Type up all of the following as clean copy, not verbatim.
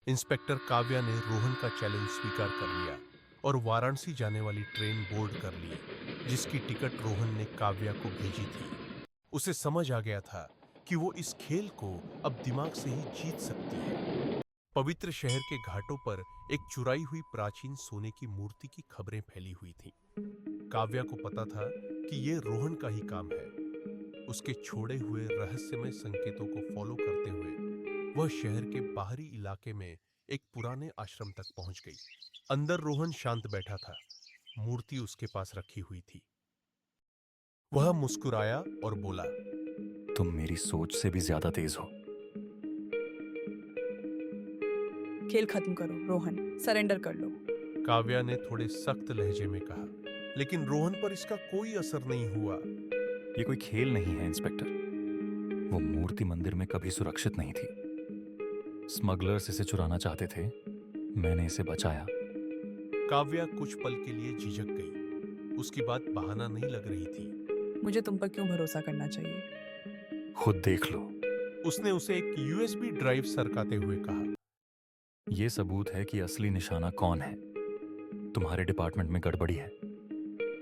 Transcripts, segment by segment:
Inspector Kavya ने रोहन का challenge स्वीकार कर लिया और वाराणसी जाने वाली ट्रेन बोर्ड कर ली, जिसकी टिकट रोहन ने काव्या को भेजी थी। उसे समझ आ गया था कि वो इस खेल को अब दिमाग से ही जीत सकती है। पवित्र शहर के घाटों पर एक चुराई हुई प्राचीन सोने की मूर्ति की खबरें फैली हुई थीं। काव्या को पता था कि ये रोहन का ही काम है। उसके छोड़े हुए रहस्यमय संकेतों को फॉलो करते हुए वह शहर के बाहरी इलाके में एक पुराने आश्रम तक पहुंच गई। अंदर रोहन शांत बैठा था, मूर्ति उसके पास रखी हुई थी। वह मुस्कुराया और बोला, तुम मेरी सोच से भी ज्यादा तेज हो। खेल खत्म करो रोहन, सरेंडर कर लो। काव्या ने थोड़े सख्त लहजे में कहा, लेकिन रोहन पर इसका कोई असर नहीं हुआ। ये कोई खेल नहीं है इंस्पेक्टर। वो मूर्ति मंदिर में कभी सुरक्षित नहीं थी। स्मगलर्स इसे चुराना चाहते थे। मैंने इसे बचाया। काव्या कुछ पल के लिए झिझक गई। उसकी बात बहाना नहीं लग रही थी। मुझे तुम पर क्यों भरोसा करना चाहिए? खुद देख लो। उसने उसे एक यूएसबी ड्राइव सरकाते हुए कहा। ये सबूत है कि असली निशाना कौन है। तुम्हारे डिपार्टमेंट में गड़बड़ी है।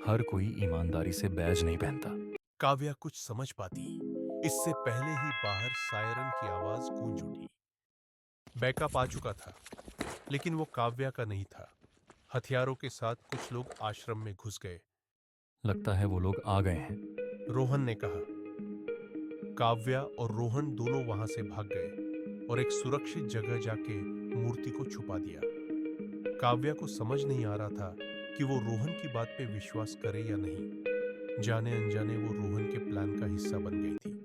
हर कोई ईमानदारी से बैज नहीं पहनता। काव्या कुछ समझ पाती, इससे पहले ही बाहर सायरन की आवाज गूंज उठी। बैकअप आ चुका था, लेकिन वो काव्या का नहीं था। हथियारों के साथ कुछ लोग आश्रम में घुस गए। लगता है वो लोग आ गए हैं। रोहन ने कहा। काव्या और रोहन दोनों वहां से भाग गए और एक सुरक्षित जगह जाके मूर्ति को छुपा दिया। काव्या को समझ नहीं आ रहा था कि वो रोहन की बात पे विश्वास करे या नहीं। जाने अनजाने वो रोहन के प्लान का हिस्सा बन गई थी।